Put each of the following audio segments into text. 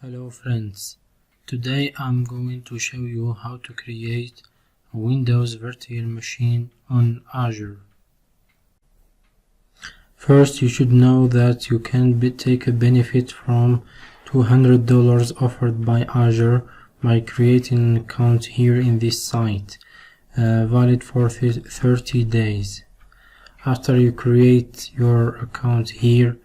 Hello friends, today I'm going to show you how to create a Windows virtual machine on Azure. First, you should know that you can take a benefit from $200 offered by Azure by creating an account here in this site, valid for 30 days. After you create your account here,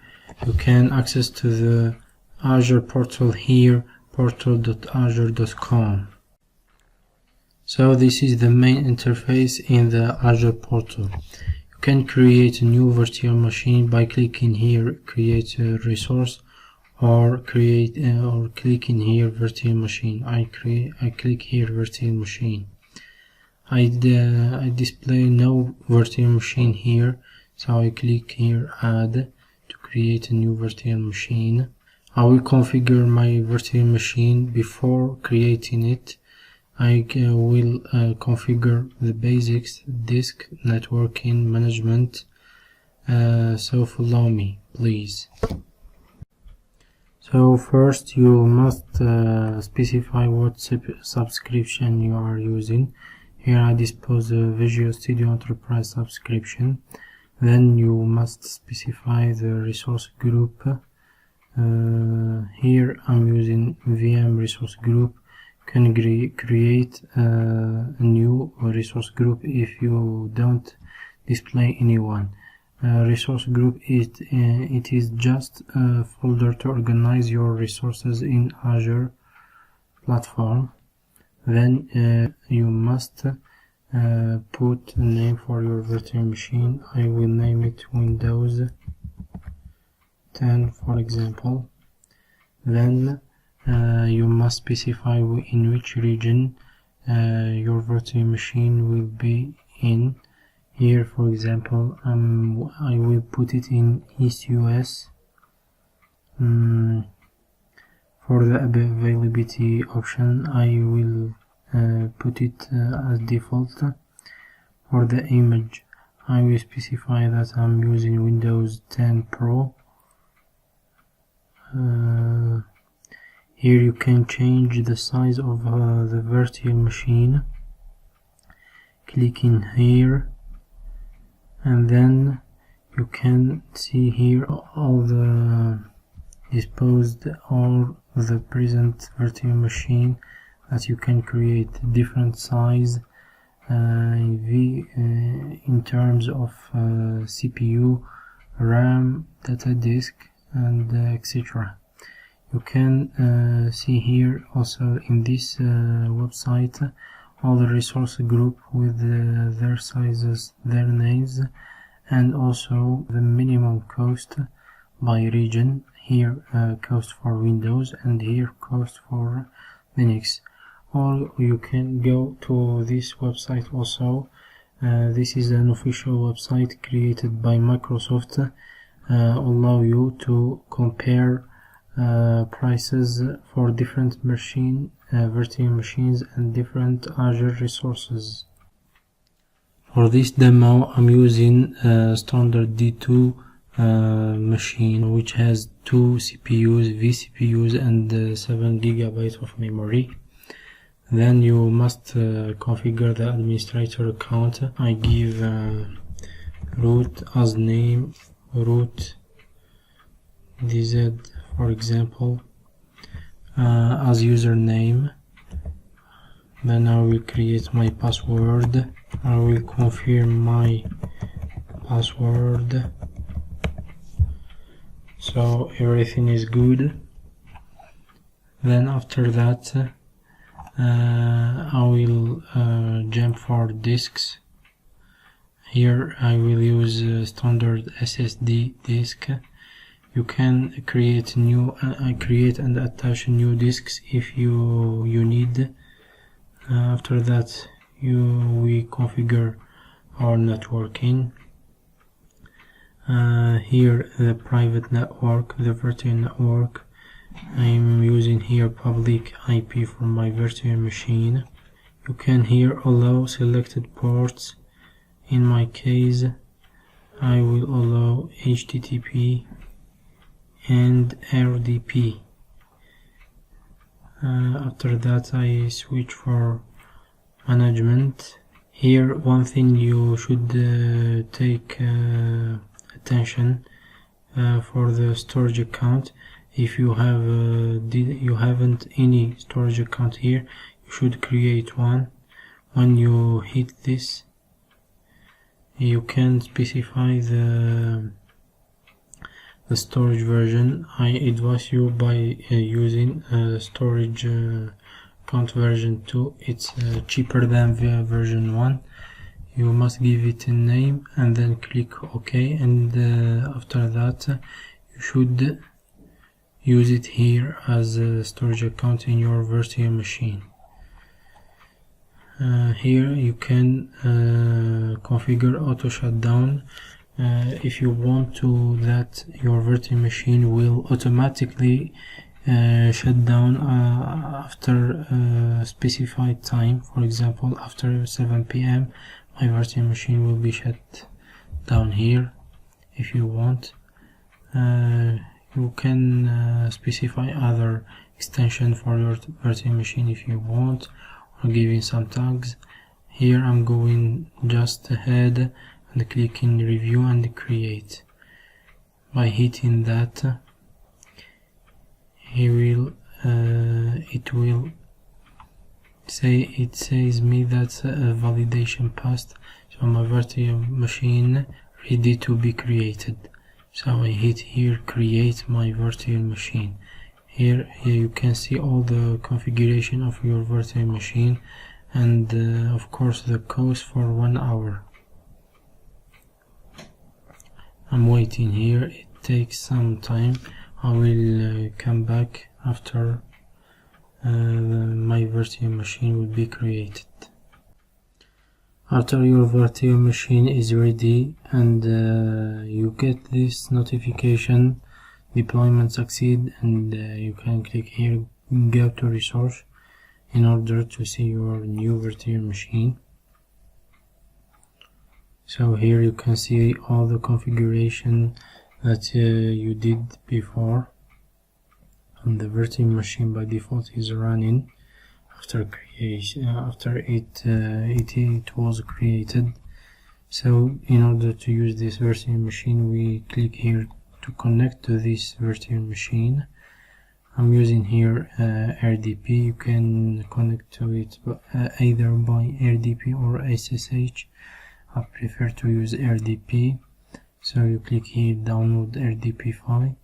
you can access to the Azure portal here, portal.azure.com. So this is the main interface in the Azure portal. You can create a new virtual machine by clicking here, create a resource, or clicking here virtual machine. I click here virtual machine. I display no virtual machine here, so I click here add to create a new virtual machine. I will configure my virtual machine. Before creating it, I will configure the basics, disk, networking, management, so follow me please. So first you must specify what subscription you are using. Here I dispose the Visual Studio Enterprise subscription. Then you must specify the resource group. Here I'm using VM resource group. You can create a new resource group if you don't display anyone. Resource group it is just a folder to organize your resources in Azure platform. Then you must put a name for your virtual machine. I will name it Windows 10 for example. Then you must specify in which region your virtual machine will be in. Here for example I will put it in East US. For the availability option I will put it as default. For the image I will specify that I'm using Windows 10 Pro. Here you can change the size of the virtual machine, clicking here, and then you can see here all the disposed or the present virtual machine that you can create different size in terms of CPU, RAM, data disk, and etc. You can see here also in this website all the resource group with their sizes, their names, and also the minimum cost by region. Here cost for Windows and here cost for Linux. Or you can go to this website also. This is an official website created by Microsoft. Allow you to compare prices for different virtual machines and different Azure resources. For this demo I'm using standard D2 machine which has 2 CPUs, vCPUs, and 7 GB of memory. Then you must configure the administrator account. I give root as name, root DZ for example, as username. Then I will create my password. I will confirm my password. So everything is good. Then after that I will jump for disks. Here I will use standard SSD disk. You can create and attach new disks if you need. After that we configure our networking. Here the private network, the virtual network. I'm using here public IP for my virtual machine. You can here allow selected ports. In my case I will allow HTTP and RDP. After that I switch for management. Here one thing you should take attention for the storage account. If you have you haven't any storage account here, you should create one. When you hit this, you can specify the storage version. I advise you by using storage account version 2. It's cheaper than version 1. You must give it a name and then click OK, and after that you should use it here as a storage account in your virtual machine. Here you can configure auto shutdown. If you want to that your virtual machine will automatically shut down after a specified time. For example, after 7 p.m. my virtual machine will be shut down here. If you want, you can specify other extension for your virtual machine if you want, or giving some tags. Here I'm going just ahead and clicking review and create. By hitting that, it will says me that validation passed, so my virtual machine ready to be created. So I hit here create my virtual machine. Here you can see all the configuration of your virtual machine, and of course the cost for 1 hour. I'm waiting here, it takes some time. I will come back after my virtual machine will be created. After your virtual machine is ready and you get this notification, deployment succeed, and you can click here go to resource in order to see your new virtual machine. So here you can see all the configuration that you did before, and the virtual machine by default is running after creation, after it was created. So in order to use this virtual machine, we click here to connect to this virtual machine. I'm using here RDP. You can connect to it either by RDP or SSH. I prefer to use RDP, so you click here download RDP file.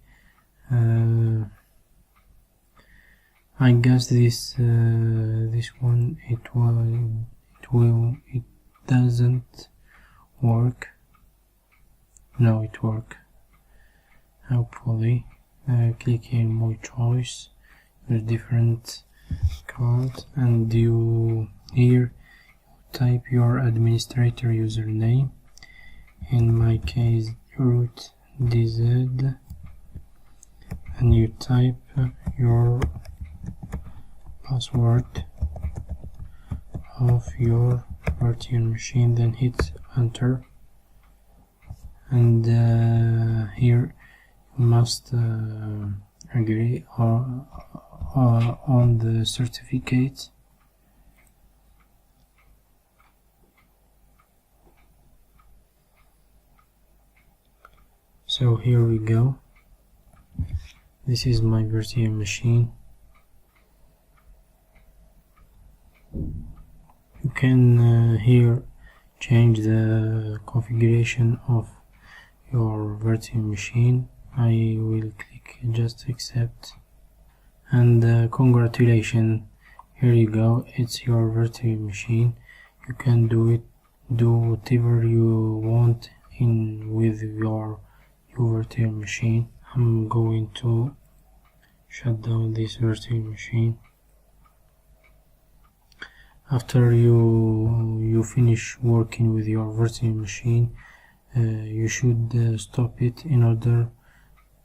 I guess this one it doesn't work. No, it works. Hopefully. Click here my choice. There's different cards, and you here type your administrator username. In my case, root dz, and you type your password of your virtual machine, then hit enter, and here you must agree on the certificate. So here we go. This is my virtual machine. You can here change the configuration of your virtual machine. I will click just accept, and congratulations, here you go, it's your virtual machine. You can do whatever you want with your virtual machine. I'm going to shut down this virtual machine. After you finish working with your virtual machine, you should stop it in order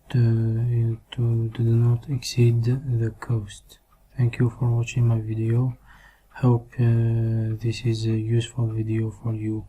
to do not exceed the cost. Thank you for watching my video. Hope this is a useful video for you.